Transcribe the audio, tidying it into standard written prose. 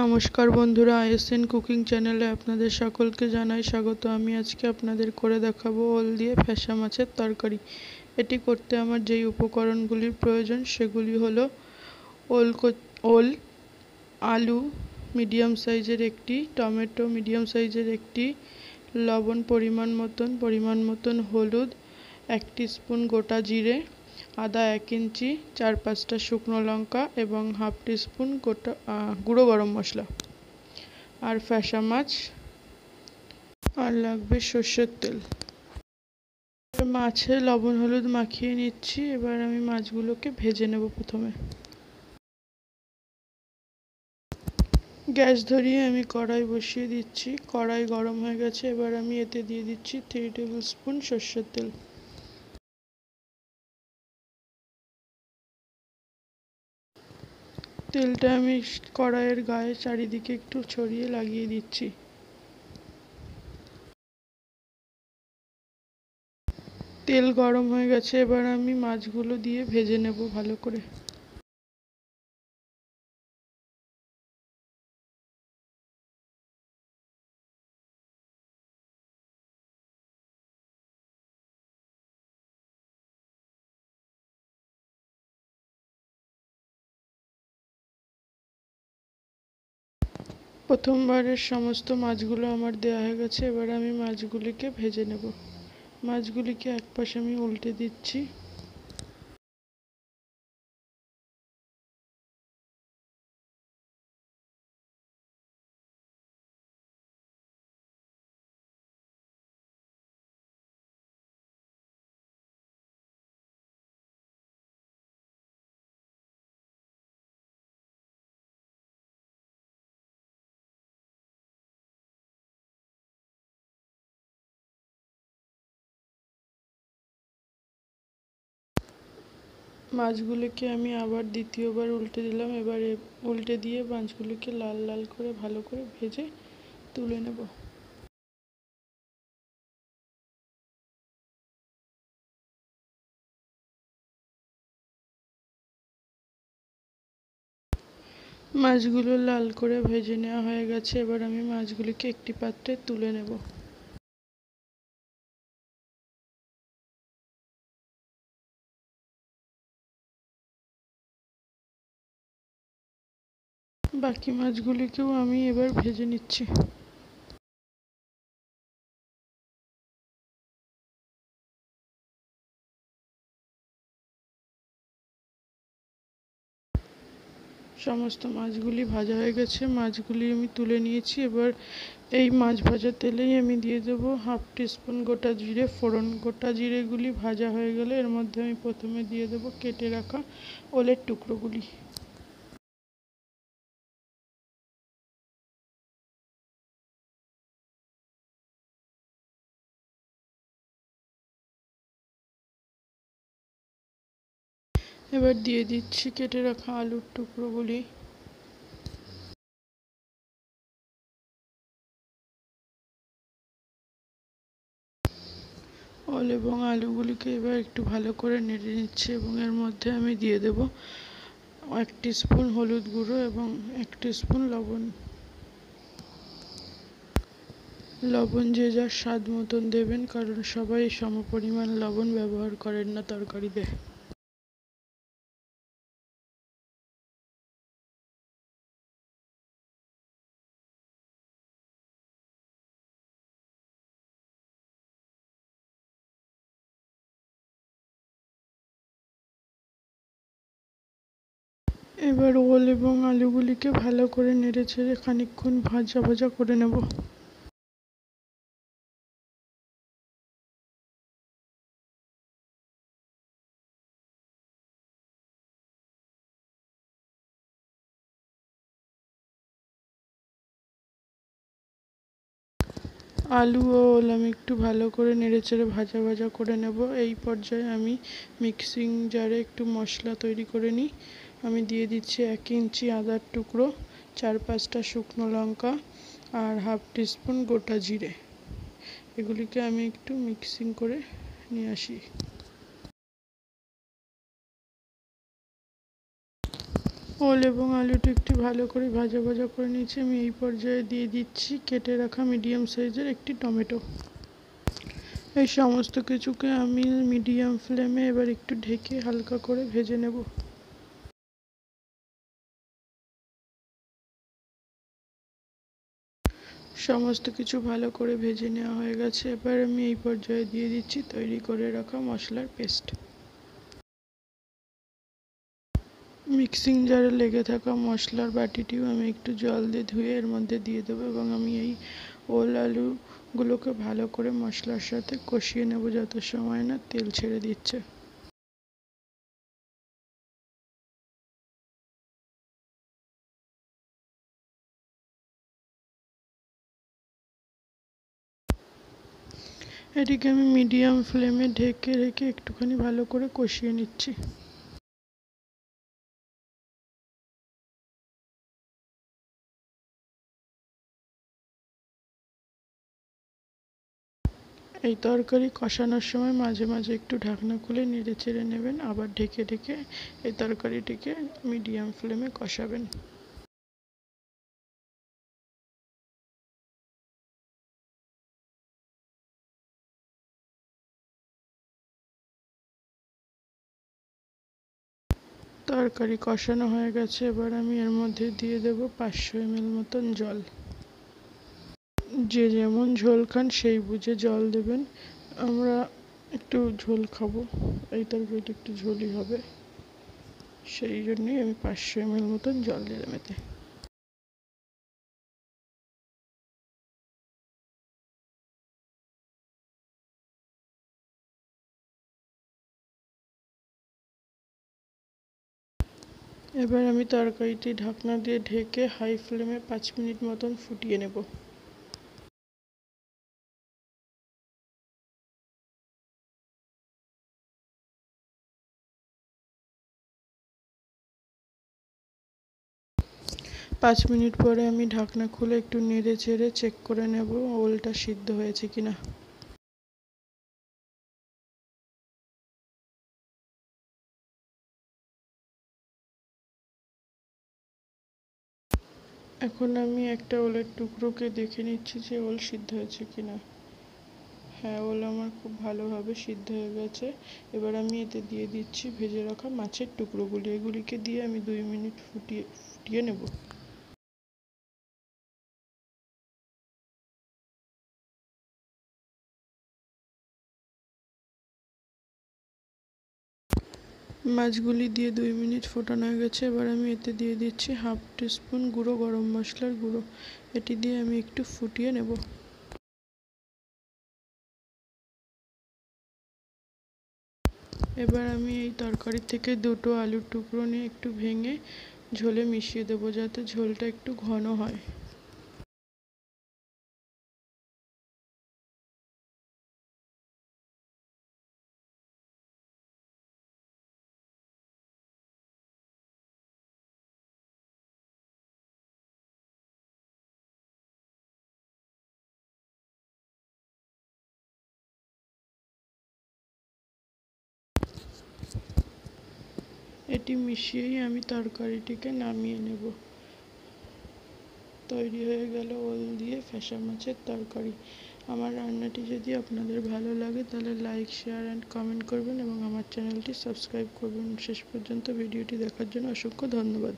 নমস্কার বন্ধুরা, ISN cooking চ্যানেলে আপনাদের সকলকে জানাই স্বাগত। আমি আজকে আপনাদের করে দেখাবো ওল দিয়ে ফ্যাসা মাছের তরকারি। এটি করতে আমার যেই উপকরণগুলির প্রয়োজন সেগুলি হলো ওল, আলু মিডিয়াম সাইজের একটি, টমেটো মিডিয়াম সাইজের একটি, লবণ পরিমাণ মতন, হলুদ 1 টিস্পুন, গোটা জিরে, আদা 1 ইঞ্চি, 4-5টা শুকনো লঙ্কা এবং 1/2 টিস্পুন গুঁড়ো গরম মশলা, আর ফ্যাসা মাছ, আর লাগবে সর্ষের তেল। মাছে লবণ হলুদ মাখিয়ে নিচ্ছি। এবার আমি মাছগুলোকে ভেজে নেব। প্রথমে গ্যাস ধরিয়ে আমি কড়াই বসিয়ে দিচ্ছি। কড়াই গরম হয়ে গেছে। এবার আমি এতে দিয়ে দিচ্ছি 3 টেবিল স্পুন সর্ষের তেল। তেলটা আমি কড়াইয়ের গায়ে চারিদিকে একটু ছড়িয়ে লাগিয়ে দিচ্ছি। তেল গরম হয়ে গেছে। এবার আমি মাছগুলো দিয়ে ভেজে নেব ভালো করে। প্রথমবারের সমস্ত মাছগুলো আমার দেওয়া হয়ে গেছে। এবার আমি মাছগুলিকে ভেজে নেব। মাছগুলিকে এক পাশে আমি উল্টে দিচ্ছি। মাছগুলিকে আমি আবার দ্বিতীয়বার উল্টে দিলাম। এবার উল্টে দিয়ে মাছগুলিকে লাল লাল করে ভালো করে ভেজে তুলে নেব। মাছগুলো লাল করে ভেজে নেওয়া হয়ে গেছে। এবার আমি মাছগুলিকে একটি পাত্রে তুলে নেব। বাকি মাছগুলিকেও আমি এবার ভেজে নিচ্ছি। সমস্ত মাছগুলি ভাজা হয়ে গেছে। মাছগুলি আমি তুলে নিয়েছি। এবার এই মাছ ভাজা তেলেই আমি দিয়ে দেবো 1/2 টিস্পুন গোটা জিরে ফোড়ন। গোটা জিরেগুলি ভাজা হয়ে গেলে এর মধ্যে আমি প্রথমে দিয়ে দেবো কেটে রাখা ওলের টুকরোগুলি। এবার দিয়ে দিচ্ছি কেটে রাখা আলুর টুকরোগুলি। ওল এবং আলুগুলিকে এবার একটু ভালো করে নেড়ে নিচ্ছি এবং এর মধ্যে আমি দিয়ে দেব 1 টিস্পুন হলুদ গুঁড়ো এবং 1 টিস্পুন লবণ। লবণ যে যার স্বাদ মতন দেবেন, কারণ সবাই সমপরিমাণ লবণ ব্যবহার করেন না তরকারিতে। এবার ওল এবং আলুগুলিকে ভালো করে নেড়ে ছেড়ে খানিকক্ষণ ভাজা ভাজা করে নেব। আলু ও ওল আমি একটু ভালো করে নেড়ে চেড়ে ভাজা ভাজা করে নেব। এই পর্যায়ে আমি মিক্সিং জারে একটু মশলা তৈরি করে নিই। আমি দিয়ে দিচ্ছি 1 ইঞ্চি আদার টুকরো, 4-5টা শুকনো লঙ্কা আর 1/2 টিস্পুন গোটা জিরে। এগুলিকে আমি একটু মিক্সিং করে নিয়ে আসি। ওল এবং আলুটা একটু ভালো করে ভাজা ভাজা করে নিয়েছি। আমি এই পর্যায়ে দিয়ে দিচ্ছি কেটে রাখা মিডিয়াম সাইজের একটি টমেটো। এই সমস্ত কিছুকে আমি মিডিয়াম ফ্লেমে এবার একটু ঢেকে হালকা করে ভেজে নেব। সমস্ত কিছু ভালো করে ভেজে নেওয়া হয়ে গেছে। এবার আমি এই পর্যায়ে দিয়ে দিচ্ছি তৈরি করে রাখা মশলার পেস্ট। মিক্সিং জারে লেগে থাকা মশলার বাটিটিও আমি একটু জল দিয়ে ধুয়ে এর মধ্যে দিয়ে দেবো এবং আমি এই ওল আলুগুলোকে ভালো করে মশলার সাথে কষিয়ে নেব যত সময় না তেল ছেড়ে দিচ্ছে। এটিকে আমি মিডিয়াম ফ্লেমে ঢেকে রেখে একটুখানি ভালো করে কষিয়ে নিচ্ছি। এই তরকারি কষানোর সময় মাঝে মাঝে একটু ঢাকনা খুলে নেড়ে চেড়ে নেবেন, আবার ঢেকে ঢেকে এই তরকারিটিকে মিডিয়াম ফ্লেমে কষাবেন। তরকারি কষানো হয়ে গেছে, এবার আমি এর মধ্যে দিয়ে দেব 500 ml মতন জল। যে যেমন ঝোল খান সেই বুঝে জল দেবেন। আমরা একটু ঝোল খাবো, এই তরকারিটা একটু ঝোলই হবে, সেই জন্যই আমি 500 ml মতন জল দিলাম এতে। এবার আমি তরকারিটি ঢাকনা দিয়ে ঢেকে হাই ফ্লেমে 5 মিনিট মতন ফুটিয়ে নেব। 5 মিনিট পরে আমি ঢাকনা খুলে একটু নেড়ে চেড়ে চেক করে নেব ওলটা সিদ্ধ হয়েছে কিনা। এখন আমি একটা ওলের টুকরোকে দেখে নিচ্ছি যে ওল সিদ্ধ হয়েছে কিনা। হ্যাঁ, ওল আমার খুব ভালোভাবে সিদ্ধ হয়ে গেছে। এবার আমি এতে দিয়ে দিচ্ছি ভেজে রাখা মাছের টুকরোগুলি। এগুলিকে দিয়ে আমি 2 মিনিট ফুটিয়ে নেব। মাছগুলি দিয়ে 2 মিনিট ফোটানো হয়ে গেছে। এবার আমি এতে দিয়ে দিচ্ছি 1/2 টিস্পুন গুঁড়ো গরম মশলার গুঁড়ো। এটি দিয়ে আমি একটু ফুটিয়ে নেব। এবার আমি এই তরকারি থেকে দুটো আলুর টুকরো নিয়ে একটু ভেঙে ঝোলে মিশিয়ে দেবো, যাতে ঝোলটা একটু ঘন হয়। এটি মিশিয়েই আমি তরকারিটিকে নামিয়ে নেব। তৈরি হয়ে গেল ওল দিয়ে ফ্যাসা মাছের তরকারি। আমার রান্নাটি যদি আপনাদের ভালো লাগে তাহলে লাইক, শেয়ার অ্যান্ড কমেন্ট করবেন এবং আমার চ্যানেলটি সাবস্ক্রাইব করবেন। শেষ পর্যন্ত ভিডিওটি দেখার জন্য অসংখ্য ধন্যবাদ।